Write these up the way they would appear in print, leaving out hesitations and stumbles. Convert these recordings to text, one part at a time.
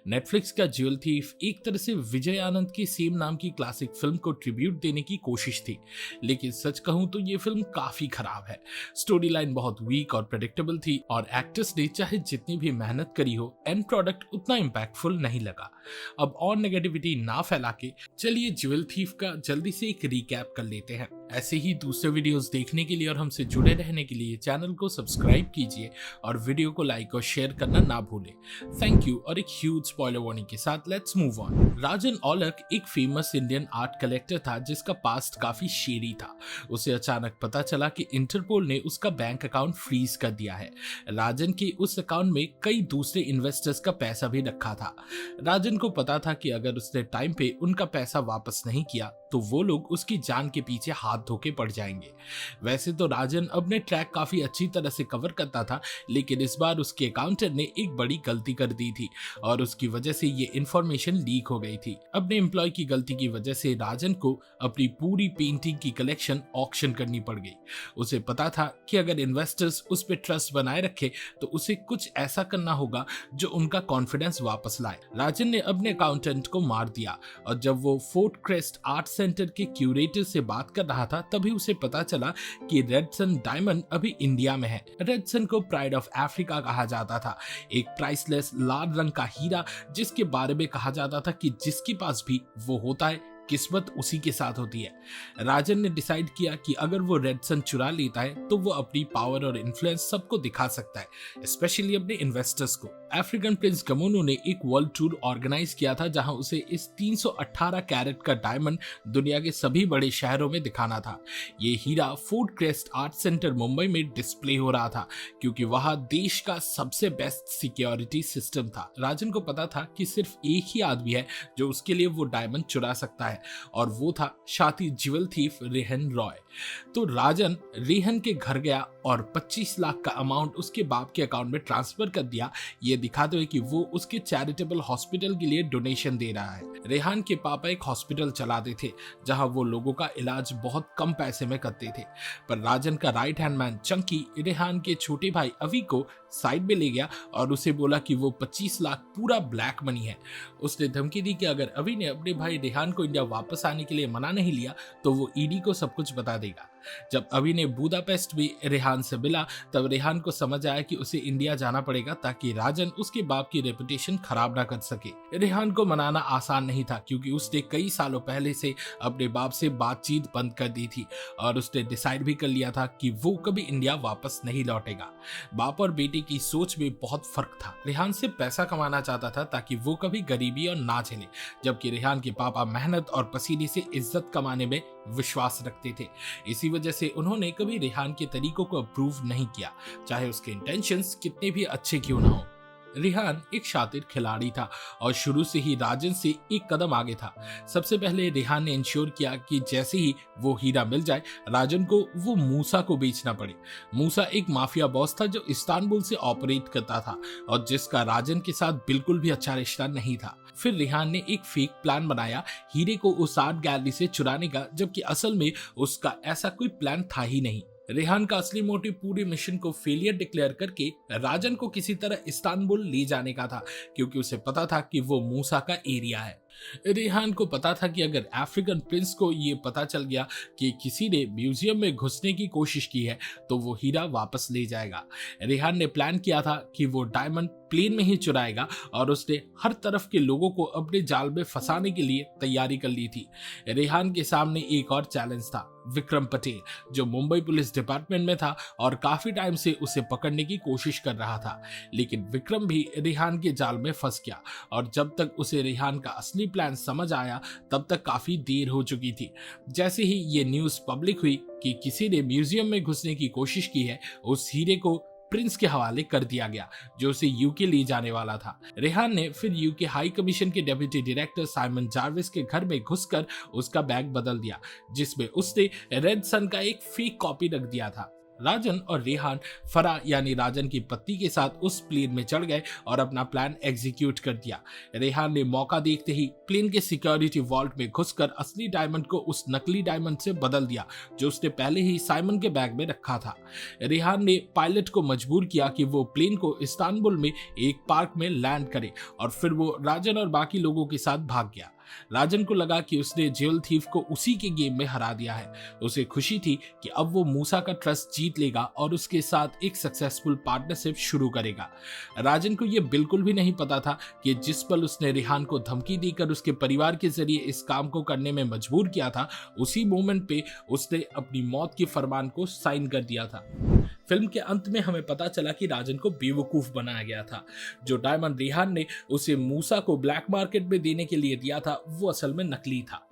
Netflix का jewel thief एक तरह से विजय आनंद की सेम नाम की क्लासिक फिल्म को ट्रिब्यूट देने की कोशिश थी, लेकिन सच कहूं तो ये फिल्म काफी खराब है। स्टोरी लाइन बहुत वीक और प्रेडिक्टेबल थी और एक्टर्स ने चाहे जितनी भी मेहनत करी हो, एंड प्रोडक्ट उतना इम्पैक्टफुल नहीं लगा। अब और नेगेटिविटी ना फैला के चलिए ज्वेल थीफ का जल्दी से एक रिकैप कर लेते हैं। ऐसे ही दूसरे वीडियोस देखने के लिए और हमसे जुड़े रहने के लिए चैनल को सब्सक्राइब कीजिए और वीडियो को लाइक और शेयर करना ना भूलें। Thank you. और एक ह्यूज स्पॉइलर वार्निंग के साथ लेट्स मूव ऑन। राजन औलख एक फेमस इंडियन आर्ट कलेक्टर था जिसका पास्ट काफी शेडी था। उसे अचानक पता चला कि इंटरपोल ने उसका बैंक अकाउंट फ्रीज कर दिया है। राजन के उस अकाउंट में कई दूसरे इन्वेस्टर्स का पैसा भी रखा था। राजन को पता था कि अगर उसने टाइम पे उनका पैसा वापस नहीं किया तो वो लोग उसकी जान के पीछे हाथ धोके पड़ जाएंगे। वैसे तो राजन अपने ट्रैक काफी अच्छी तरह से कवर करता था, लेकिन इस बार उसके अकाउंटेंट ने एक बड़ी गलती कर दी थी और उसकी वजह से ये इन्फॉर्मेशन लीक हो गई थी। अपने एम्प्लॉय की गलती की वजह से राजन को अपनी पूरी पेंटिंग की कलेक्शन ऑक्शन करनी पड़ गई। उसे पता था कि अगर इन्वेस्टर्स उस पर ट्रस्ट बनाए रखे तो उसे कुछ ऐसा करना होगा जो उनका कॉन्फिडेंस वापस लाए। राजन ने अपने अकाउंटेंट को मार दिया और जब वो फोर्ट क्रेस्ट आर्ट सेंटर के क्यूरेटर से बात कर रहा था तभी उसे पता चला कि रेड सन डायमंड अभी इंडिया में है। रेड सन को प्राइड ऑफ अफ्रीका कहा जाता था, एक प्राइसलेस लाल रंग का हीरा जिसके बारे में कहा जाता था कि जिसके पास भी वो होता है किस्मत उसी के साथ होती है। राजन ने डिसाइड किया कि अगर वो रेड सन चुरा लेता है तो वो अपनी पावर और इन्फ्लुएंस सबको दिखा सकता है, स्पेशली अपने इन्वेस्टर्स को। अफ्रीकन प्रिंस गमोनो ने एक वर्ल्ड टूर ऑर्गेनाइज किया था जहां उसे इस 318 कैरेट का डायमंड दुनिया के सभी बड़े शहरों में दिखाना था। ये Hira fort crest art centre Mumbai में डिस्प्ले हो रहा था क्योंकि वहां देश का सबसे बेस्ट सिक्योरिटी सिस्टम था। राजन को पता था कि सिर्फ एक ही आदमी है जो उसके लिए वो डायमंड चुरा सकता है और वो था शातिर ज्वेल थीफ रेहन रॉय। तो राजन रेहन के घर गया और 25 लाख का अमाउंट उसके बाप के अकाउंट में ट्रांसफर कर दिया, ये दिखाते हुए कि वो उसके चैरिटेबल हॉस्पिटल के लिए डोनेशन दे रहा है। रेहान के पापा एक हॉस्पिटल चलाते थे जहां वो लोगों का इलाज बहुत कम पैसे में करते थे, पर राजन का right hand man Chunky Rehan के छोटे भाई अवी को साइड में ले गया और उसे बोला कि वो 25 लाख पूरा ब्लैक मनी है। उसने धमकी दी कि अगर अवी ने अपने भाई रेहान को इंडिया वापस आने के लिए मना नहीं लिया तो वो ईडी को सब कुछ बता देगा। जब अवी ने बुदापेस्ट भी रेहान से मिला तब रेहान को समझ आया कि उसे इंडिया जाना पड़ेगा ताकि राजन उसके बाप की रेपुटेशन खराब ना कर सके। रेहान को मनाना आसान नहीं था क्योंकि उसने कई सालों पहले से अपने बाप से बातचीत बंद कर दी थी और उसने डिसाइड भी कर लिया था कि वो कभी इंडिया वापस नहीं लौटेगा। बाप और बेटे की सोच में बहुत फर्क था। रेहान से पैसा कमाना चाहता था ताकि वो कभी गरीबी और ना झेले, जबकि रेहान के पापा मेहनत और पसीने से इज्जत कमाने में विश्वास रखते थे। इसी वजह से उन्होंने कभी रेहान के तरीकों को अप्रूव नहीं किया, चाहे उसके इंटेंशंस कितने भी अच्छे क्यों ना हो। रेहान एक शातिर खिलाड़ी था और शुरू से ही राजन से एक कदम आगे था। सबसे पहले रेहान ने इंश्योर किया कि जैसे ही वो हीरा मिल जाए राजन को वो मूसा को बेचना पड़े। मूसा एक माफिया बॉस था जो इस्तांबुल से ऑपरेट करता था और जिसका राजन के साथ बिल्कुल भी अच्छा रिश्ता नहीं था। फिर रेहान ने एक फेक प्लान बनाया हीरे को उस आर्ट गैलरी से चुराने का, जबकि असल में उसका ऐसा कोई प्लान था ही नहीं। रेहान का असली मोटिव पूरे मिशन को फेलियर डिक्लेयर करके राजन को किसी तरह इस्तांबुल ले जाने का था क्योंकि उसे पता था कि वो मूसा का एरिया है। रेहान को पता था कि अगर अफ्रीकन प्रिंस को ये पता चल गया कि किसी ने म्यूजियम में घुसने की कोशिश की है तो वो हीरा वापस ले जाएगा। रेहान ने प्लान किया था कि वो डायमंड प्लेन में ही चुराएगा और उसने हर तरफ के लोगों को अपने जाल में फंसाने के लिए तैयारी कर ली थी। रेहान के सामने एक और चैलेंज था, विक्रम पटेल, जो मुंबई पुलिस डिपार्टमेंट में था और काफी टाइम से उसे पकड़ने की कोशिश कर रहा था, लेकिन विक्रम भी रेहान के जाल में फंस गया और जब तक उसे रेहान का असली प्लान समझ आया तब तक काफी देर हो चुकी थी। जैसे ही ये न्यूज पब्लिक हुई कि किसी ने म्यूजियम में घुसने की कोशिश की है, उस हीरे को प्रिंस के हवाले कर दिया गया जो उसे यूके ले जाने वाला था। रेहान ने फिर यूके हाई कमीशन के डेप्यूटी डायरेक्टर साइमन जार्विस के घर में घुसकर उसका बैग बदल दिया जिसमें उसने रेड सन का एक फेक कॉपी रख दिया था। राजन और रेहान फरा यानी राजन की पत्नी के साथ उस प्लेन में चढ़ गए और अपना प्लान एग्जीक्यूट कर दिया। रेहान ने मौका देखते ही प्लेन के सिक्योरिटी वॉल्ट में घुसकर असली डायमंड को उस नकली डायमंड से बदल दिया जो उसने पहले ही साइमन के बैग में रखा था। रेहान ने पायलट को मजबूर किया कि वो प्लेन को इस्तांबुल में एक पार्क में लैंड करे और फिर वो राजन और बाकी लोगों के साथ भाग गया। राजन को लगा कि उसने ज्वेल थीफ को उसी के गेम में हरा दिया है। उसे खुशी थी कि अब वो मूसा का ट्रस्ट जीत लेगा और उसके साथ एक सक्सेसफुल पार्टनरशिप शुरू करेगा। राजन को यह बिल्कुल भी नहीं पता था कि जिस पल उसने रेहान को धमकी देकर उसके परिवार के जरिए इस काम को करने में मजबूर किया था, उसी मोमेंट पे उसने अपनी मौत के फरमान को साइन कर दिया था। फिल्म के अंत में हमें पता चला कि राजन को बेवकूफ बनाया गया था। जो डायमंड रेहान ने उसे मूसा को ब्लैक मार्केट में देने के लिए दिया था वो असल में नकली था।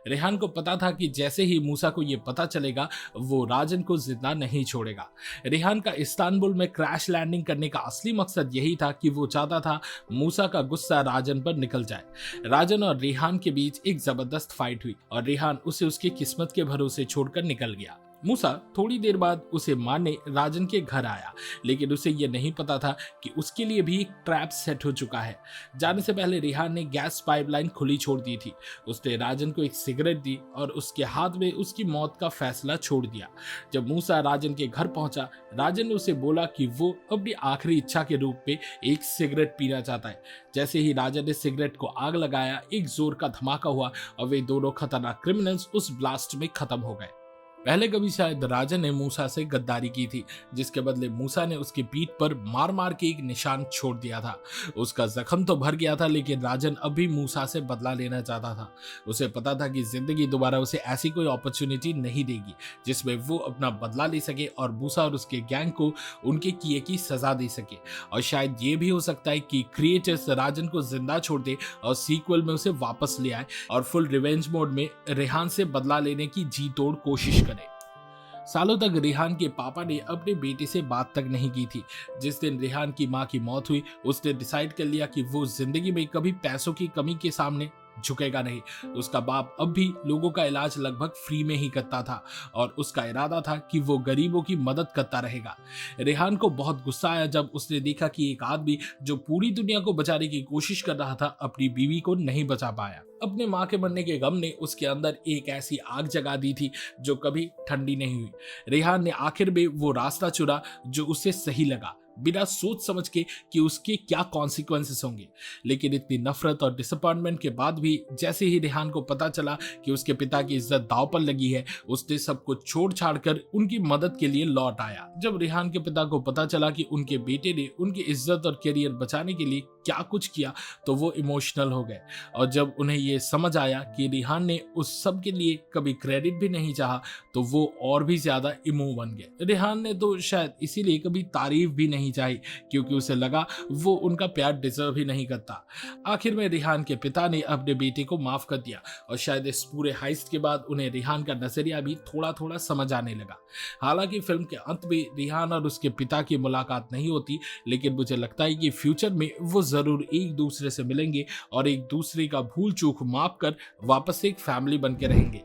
रेहान को पता था कि जैसे ही मूसा को यह पता चलेगा वो राजन को जिंदा नहीं छोड़ेगा। रेहान का इस्तांबुल में क्रैश लैंडिंग करने का असली मकसद यही था कि वो चाहता था मूसा का गुस्सा राजन पर निकल जाए। राजन और रेहान के बीच एक जबरदस्त फाइट हुई और रेहान उसे उसकी किस्मत के भरोसे छोड़कर निकल गया। मूसा थोड़ी देर बाद उसे मारने राजन के घर आया, लेकिन उसे यह नहीं पता था कि उसके लिए भी एक ट्रैप सेट हो चुका है। जाने से पहले रेहान ने गैस पाइपलाइन खुली छोड़ दी थी। उसने राजन को एक सिगरेट दी और उसके हाथ में उसकी मौत का फैसला छोड़ दिया। जब मूसा राजन के घर पहुंचा, राजन ने उसे बोला कि वो अपनी आखिरी इच्छा के रूप में एक सिगरेट पीना चाहता है। जैसे ही राजन ने सिगरेट को आग लगाया, एक जोर का धमाका हुआ और वे दोनों खतरनाक क्रिमिनल्स उस ब्लास्ट में खत्म हो गए। पहले कभी शायद राजन ने मूसा से गद्दारी की थी, जिसके बदले मूसा ने उसकी पीठ पर मार मार के एक निशान छोड़ दिया था। उसका जख्म तो भर गया था, लेकिन राजन अब भी मूसा से बदला लेना चाहता था। उसे पता था कि जिंदगी दोबारा उसे ऐसी कोई अपॉर्चुनिटी नहीं देगी जिसमें वो अपना बदला ले सके और मूसा और उसके गैंग को उनके किए की सजा दे सके। और शायद ये भी हो सकता है कि क्रिएटर्स राजन को जिंदा छोड़ दे और सीक्वल में उसे वापस ले आए और फुल रिवेंज मोड में रेहान से बदला लेने की जी तोड़ कोशिश करे। सालों तक रेहान के पापा ने अपने बेटे से बात तक नहीं की थी। जिस दिन रेहान की मां की मौत हुई, उसने डिसाइड कर लिया कि वो जिंदगी में कभी पैसों की कमी के सामने झुकेगा नहीं। उसका बाप अब भी लोगों का इलाज लगभग फ्री में ही करता था और उसका इरादा था कि वो गरीबों की मदद करता रहेगा। रेहान को बहुत गुस्सा आया जब उसने देखा कि एक आदमी जो पूरी दुनिया को बचाने की कोशिश कर रहा था, अपनी बीवी को नहीं बचा पाया। अपने मां के मरने के गम ने उसके अंदर एक ऐसी आग जगा दी थी जो कभी ठंडी नहीं हुई। रेहान ने आखिर में वो रास्ता चुना जो उसे सही लगा, बिना सोच समझ के कि उसके क्या कॉन्सिक्वेंसेस होंगे। लेकिन इतनी नफरत और डिसअपॉइंटमेंट के बाद भी जैसे ही रेहान को पता चला कि उसके पिता की इज्जत दांव पर लगी है, उसने सब कुछ छोड़ छाड़ कर उनकी मदद के लिए लौट आया। जब रेहान के पिता को पता चला कि उनके बेटे ने उनकी इज्जत और करियर बचाने के लिए क्या कुछ किया, तो वो इमोशनल हो गए। और जब उन्हें ये समझ आया कि रेहान ने उस सब के लिए कभी क्रेडिट भी नहीं चाहा, तो वो और भी ज्यादा इमो बन गए। रेहान ने तो शायद इसीलिए कभी तारीफ भी नहीं चाहिए, क्योंकि उसे लगा वो उनका प्यार डिजर्व ही नहीं करता। आखिर में रेहान के पिता ने अपने बेटे को माफ कर दिया और शायद इस पूरे हाइस्ट के बाद उन्हें रेहान का नजरिया भी थोड़ा थोड़ा समझ आने लगा। हालांकि फिल्म के अंत में रेहान और उसके पिता की मुलाकात नहीं होती, लेकिन मुझे लगता है कि फ्यूचर में वो जरूर एक दूसरे से मिलेंगे और एक दूसरे का भूल चूक माफ कर वापस एक फैमिली बन के रहेंगे।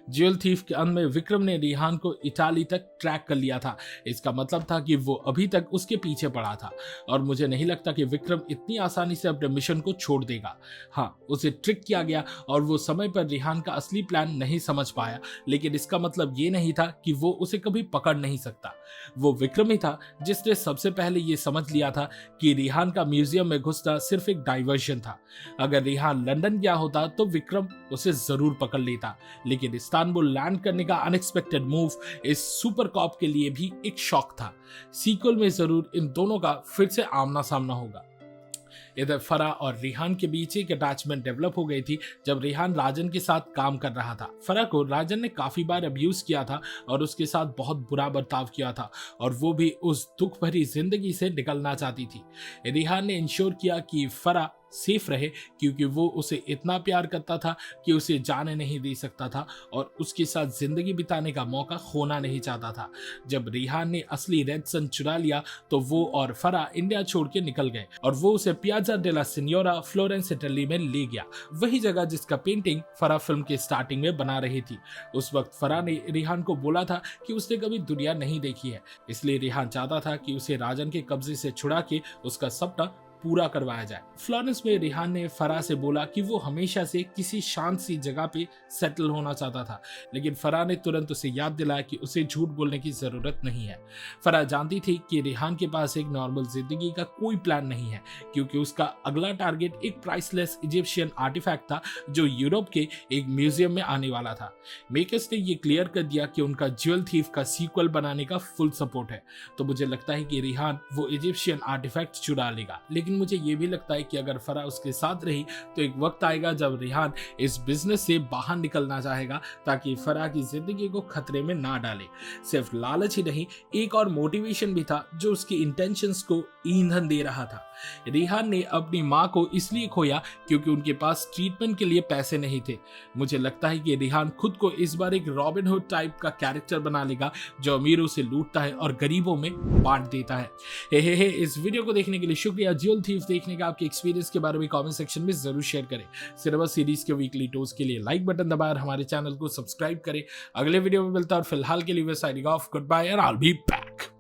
ज्वेल थीफ के अंत में विक्रम ने रेहान को इटाली तक ट्रैक कर लिया था। इसका मतलब था कि वो अभी तक उसके पीछे पड़ा था और मुझे नहीं लगता कि विक्रम इतनी आसानी से अपने मिशन को छोड़ देगा। हाँ, उसे ट्रिक किया गया और वो समय पर रेहान का असली प्लान नहीं समझ पाया, लेकिन इसका मतलब ये नहीं था कि वो उसे कभी पकड़ नहीं सकता। वो विक्रम ही था जिसने सबसे पहले ये समझ लिया था कि रेहान का म्यूजियम में घुसना सिर्फ एक डाइवर्शन था। अगर रेहान लंदन गया होता तो विक्रम उसे जरूर पकड़ लेता, लेकिन इस्तांबुल लैंड करने का अनएक्सपेक्टेड मूव इस सुपर कॉप के लिए भी एक शॉक था। सीक्वल में जरूर इन दोनों का फिर से आमना सामना होगा। इधर फरा और रेहान के बीच एक अटैचमेंट डेवलप हो गई थी जब रेहान राजन के साथ काम कर रहा था। फरा को राजन ने काफी बार अब्यूज किया था और उसके साथ बहुत बुरा बर्ताव किया था और वो भी उस दुख भरी जिंदगी से निकलना चाहती थी। रेहान ने इंश्योर किया कि फरा सेफ रहे, क्योंकि वो उसे इतना प्यार करता था कि उसे जाने नहीं दे सकता था और उसके साथ जिंदगी बिताने का मौका खोना नहीं चाहता था। जब रिहान ने असली रेड सन चुरा लिया तो वो और फरा इंडिया छोड़ के निकल गए और वो उसे पियाजा डेला सिन्योरा फ्लोरेंस इटली में ले गया, वही जगह जिसका पेंटिंग फरा फिल्म के स्टार्टिंग में बना रही थी। उस वक्त फरा ने रिहान को बोला था कि उसने कभी दुनिया नहीं देखी है, इसलिए रिहान चाहता था कि उसे राजन के कब्जे से छुड़ा के उसका सपना पूरा करवाया जाए। फ्लोरेंस में रिहान ने फरा से बोला कि वो हमेशा से किसी शांत सी जगह पे सेटल होना चाहता था, लेकिन फरा ने तुरंत उसे याद दिलाया कि उसे झूठ बोलने की जरूरत नहीं है। फरा जानती थी कि रिहान के पास एक नॉर्मल जिंदगी का कोई प्लान नहीं है, क्योंकि उसका अगला टारगेट एक प्राइसलेस इजिप्शियन आर्टिफैक्ट था जो यूरोप के एक म्यूजियम में आने वाला था। मेकर्स ने ये क्लियर कर दिया कि उनका ज्वेल थीफ का सीक्वल बनाने का फुल सपोर्ट है, तो मुझे लगता है कि रिहान वो इजिप्शियन आर्टिफैक्ट चुरा लेगा। लेकिन मुझे ये भी लगता है कि अगर फरा उसके साथ रही तो एक वक्त आएगा जब रिहान इस बिजनेस से बाहर निकलना चाहेगा, ताकि फरा की जिंदगी को खतरे में ना डाले। सिर्फ लालच ही नहीं, एक और मोटिवेशन भी था जो उसकी इंटेंशंस को ईंधन दे रहा था। रिहान ने अपनी माँ को इसलिए खोया क्योंकि उनके पास ट्रीटमेंट के लिए पैसे नहीं थे। मुझे लगता है कि रिहान खुद को इस बार एक रॉबिन हुड टाइप का कैरेक्टर बना लेगा, जो अमीरों से लूटता है और गरीबों में बांट देता है। हे इस वीडियो को देखने के लिए शुक्रिया। ज्वेल थीफ देखने का आपके एक्सपीरियंस के बारे में कमेंट सेक्शन में जरूर शेयर करें। सिनेमा सीरीज के वीकली टोज के लिए लाइक बटन दबाएं और हमारे चैनल को सब्सक्राइब करें। अगले वीडियो में मिलता है और फिलहाल के लिए signing off, goodbye and I will be back.